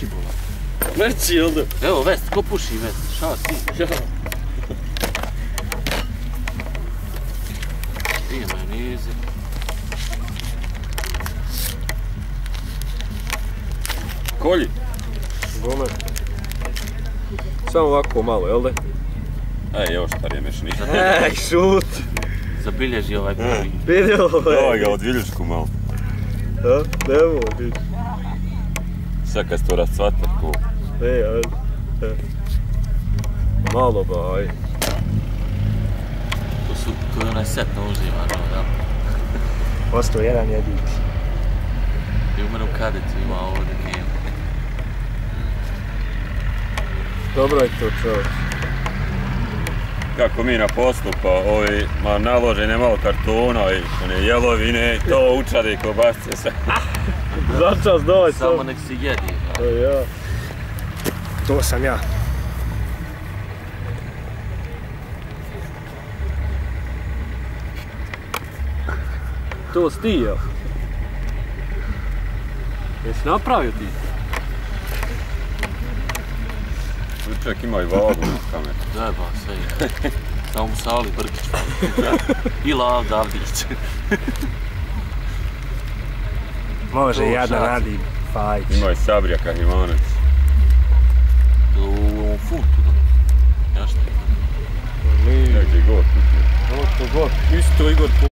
cibola. Mrci, jel da? Evo, Vest, ko puši Vest? Ša si? Ja. 2 majoneze. Kolji. Gome. Samo ovako malo, jel da? Ej, evo šta rijemeš ništa. Ej, šut! Zabilježi ovaj prvi. Vidio Daj ga od viljušku malo. Da, nemoj, vidiš. Sad kad se to rascvata, ko? Ej, ajde. Malo ba, aj. To je onaj set na uživa, no, jel? Ostao jedan jedinci. I u mene u kadetu ima ovdje, nije. Dobro je to, čovječ. Kako mi na poslu, pa ovi naložene malo kartona i one jelovine, to učade i kobasice sve. Začas doj, Samo nek si jedi. To ja. To sam ja. To si ti, jel? Jesi napravio ti? Čovjek ima i vagu na kameru. Zajeba, sve je. Samo mu Sali Brkić fali. I Lav Davdić. Može, To, jedna šaci. radi Fajić. Ima i Sabrija Kahimanac. U ovom funtu, da. Ja šta? Mi... Gdje god. Ovo to god. Isto Igor